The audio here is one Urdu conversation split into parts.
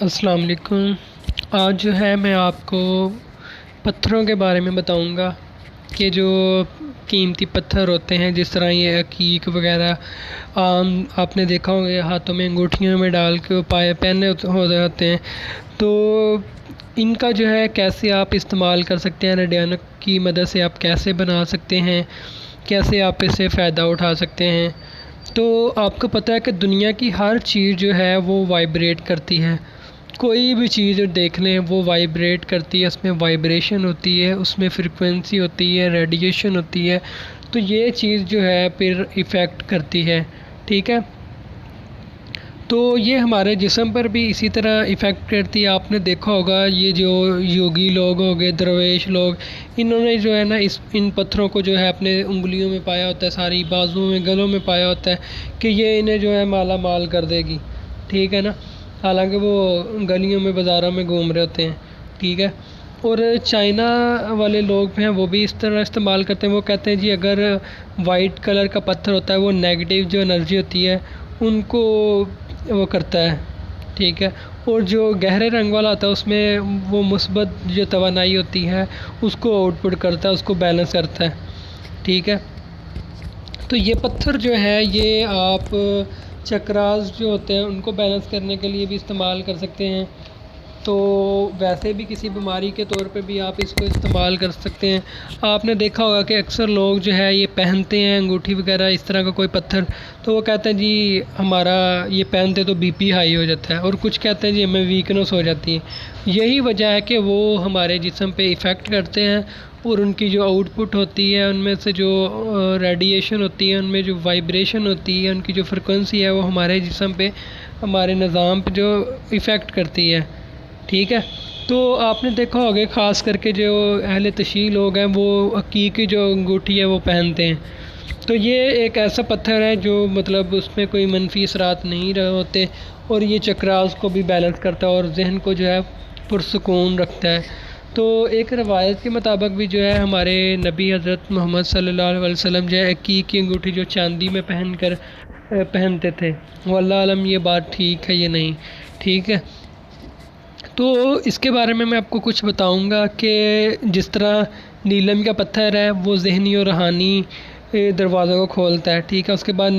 السلام علیکم۔ آج جو ہے میں آپ کو پتھروں کے بارے میں بتاؤں گا کہ جو قیمتی پتھر ہوتے ہیں، جس طرح یہ عقیق وغیرہ عام آپ نے دیکھا ہوگا ہاتھوں میں انگوٹھیوں میں ڈال کے وہ پہنے ہو جاتے ہیں، تو ان کا جو ہے کیسے آپ استعمال کر سکتے ہیں، ریڈینک کی مدد سے آپ کیسے بنا سکتے ہیں، کیسے آپ اس سے فائدہ اٹھا سکتے ہیں۔ تو آپ کو پتہ ہے کہ دنیا کی ہر چیز جو ہے وہ وائبریٹ کرتی ہے۔ کوئی بھی چیز دیکھ لیں وہ وائبریٹ کرتی ہے، اس میں وائبریشن ہوتی ہے، اس میں فریکوینسی ہوتی ہے، ریڈیشن ہوتی ہے، تو یہ چیز جو ہے پھر ایفیکٹ کرتی ہے، ٹھیک ہے۔ تو یہ ہمارے جسم پر بھی اسی طرح ایفیکٹ کرتی ہے۔ آپ نے دیکھا ہوگا یہ جو یوگی لوگ ہو گئے، درویش لوگ، انہوں نے جو ہے نا ان پتھروں کو جو ہے اپنے انگلیوں میں پایا ہوتا ہے، ساری بازوؤں میں، گلوں میں پایا ہوتا ہے کہ یہ انہیں جو ہے مالا مال کر دے گی، ٹھیک ہے نا۔ حالانکہ وہ گلیوں میں بازاروں میں گھوم رہے ہوتے ہیں، ٹھیک ہے۔ اور چائنا والے لوگ ہیں وہ بھی اس طرح استعمال کرتے ہیں، وہ کہتے ہیں جی اگر وائٹ کلر کا پتھر ہوتا ہے وہ نیگیٹو جو انرجی ہوتی ہے ان کو وہ کرتا ہے، ٹھیک ہے، اور جو گہرے رنگ والا ہوتا ہے اس میں وہ مثبت جو توانائی ہوتی ہے اس کو آؤٹ پٹ کرتا ہے، اس کو بیلنس کرتا ہے، ٹھیک ہے۔ تو یہ پتھر جو ہے یہ آپ چکراز جو ہوتے ہیں ان کو بیلنس کرنے کے لیے بھی استعمال کر سکتے ہیں، تو ویسے بھی کسی بیماری کے طور پہ بھی آپ اس کو استعمال کر سکتے ہیں۔ آپ نے دیکھا ہوگا کہ اکثر لوگ جو ہے یہ پہنتے ہیں انگوٹھی وغیرہ اس طرح کا کوئی پتھر، تو وہ کہتے ہیں جی ہمارا یہ پہنتے تو بی پی ہائی ہو جاتا ہے، اور کچھ کہتے ہیں جی ہمیں ویکنس ہو جاتی ہے۔ یہی وجہ ہے کہ وہ ہمارے جسم پہ ایفیکٹ کرتے ہیں، اور ان کی جو آؤٹ پٹ ہوتی ہے، ان میں سے جو ریڈیشن ہوتی ہے، ان میں جو وائبریشن ہوتی ہے، ان کی جو فریکوینسی ہے وہ ہمارے جسم پہ، ہمارے نظام پہ جو ایفیکٹ کرتی ہے، ٹھیک ہے۔ تو آپ نے دیکھا ہوگا خاص کر کے جو اہل تشیع لوگ ہیں وہ عقیق کی جو انگوٹھی ہے وہ پہنتے ہیں، تو یہ ایک ایسا پتھر ہے جو مطلب اس میں کوئی منفی اثرات نہیں رہے ہوتے، اور یہ چکراز کو بھی بیلنس کرتا ہے اور ذہن کو جو ہے پرسکون رکھتا ہے۔ تو ایک روایت کے مطابق بھی جو ہے ہمارے نبی حضرت محمد صلی اللہ علیہ وسلم جو ہے عقیق کی انگوٹھی جو چاندی میں پہنتے تھے، واللہ عالم یہ بات ٹھیک ہے یہ نہیں، ٹھیک ہے۔ تو اس کے بارے میں آپ کو کچھ بتاؤں گا کہ جس طرح نیلم کا پتھر ہے وہ ذہنی اور روحانی دروازوں کو کھولتا ہے، ٹھیک ہے۔ اس کے بعد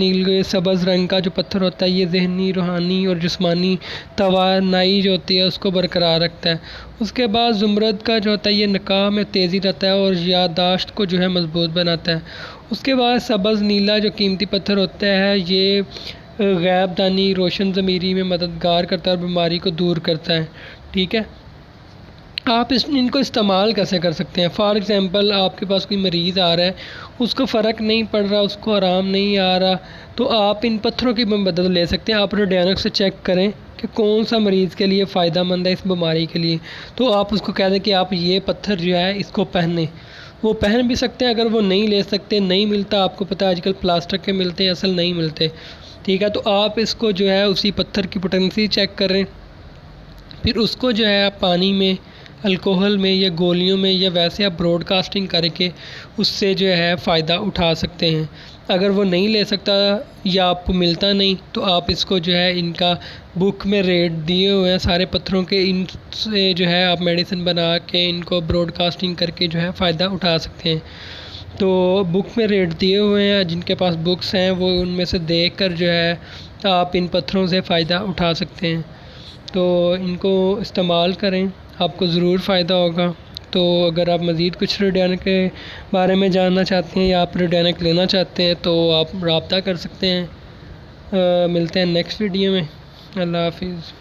سبز رنگ کا جو پتھر ہوتا ہے یہ ذہنی، روحانی اور جسمانی توانائی جو ہوتی ہے اس کو برقرار رکھتا ہے۔ اس کے بعد زمرد کا جو ہوتا ہے یہ نکاح میں تیزی لاتا ہے اور یادداشت کو جو ہے مضبوط بناتا ہے۔ اس کے بعد سبز نیلا جو قیمتی پتھر ہوتا ہے یہ غیب دانی، روشن ضمیری میں مددگار کرتا ہے اور بیماری کو دور کرتا ہے، ٹھیک ہے۔ آپ ان کو استعمال کیسے کر سکتے ہیں؟ فار ایگزامپل آپ کے پاس کوئی مریض آ رہا ہے، اس کو فرق نہیں پڑ رہا، اس کو آرام نہیں آ رہا، تو آپ ان پتھروں کی مدد لے سکتے ہیں۔ آپ ریڈینک سے چیک کریں کہ کون سا مریض کے لیے فائدہ مند ہے اس بیماری کے لیے، تو آپ اس کو کہہ دیں کہ آپ یہ پتھر جو ہے اس کو پہنیں، وہ پہن بھی سکتے ہیں۔ اگر وہ نہیں لے سکتے، نہیں ملتا، آپ کو پتہ ہے آج کل پلاسٹک کے ملتے ہیں، اصل نہیں ملتے، ٹھیک ہے، تو آپ اس کو جو ہے اسی پتھر کی پوٹینسی چیک کریں، پھر اس کو جو ہے آپ پانی میں، الکوہل میں یا گولیوں میں یا ویسے آپ براڈ کاسٹنگ کر کے اس سے جو ہے فائدہ اٹھا سکتے ہیں۔ اگر وہ نہیں لے سکتا یا آپ کو ملتا نہیں تو آپ اس کو جو ہے ان کا بک میں ریٹ دیے ہوئے ہیں سارے پتھروں کے، ان سے جو ہے آپ میڈیسن بنا کے ان کو براڈ کاسٹنگ کر کے جو ہے فائدہ اٹھا سکتے ہیں۔ تو بک میں ریٹ دیے ہوئے ہیں، جن کے پاس بکس ہیں وہ ان میں سے دیکھ کر جو ہے آپ ان پتھروں سے فائدہ اٹھا سکتے ہیں۔ تو ان کو استعمال کریں، آپ کو ضرور فائدہ ہوگا۔ تو اگر آپ مزید کچھ ریڈینک کے بارے میں جاننا چاہتے ہیں یا آپ ریڈینک لینا چاہتے ہیں تو آپ رابطہ کر سکتے ہیں۔ ملتے ہیں نیکسٹ ویڈیو میں۔ اللہ حافظ۔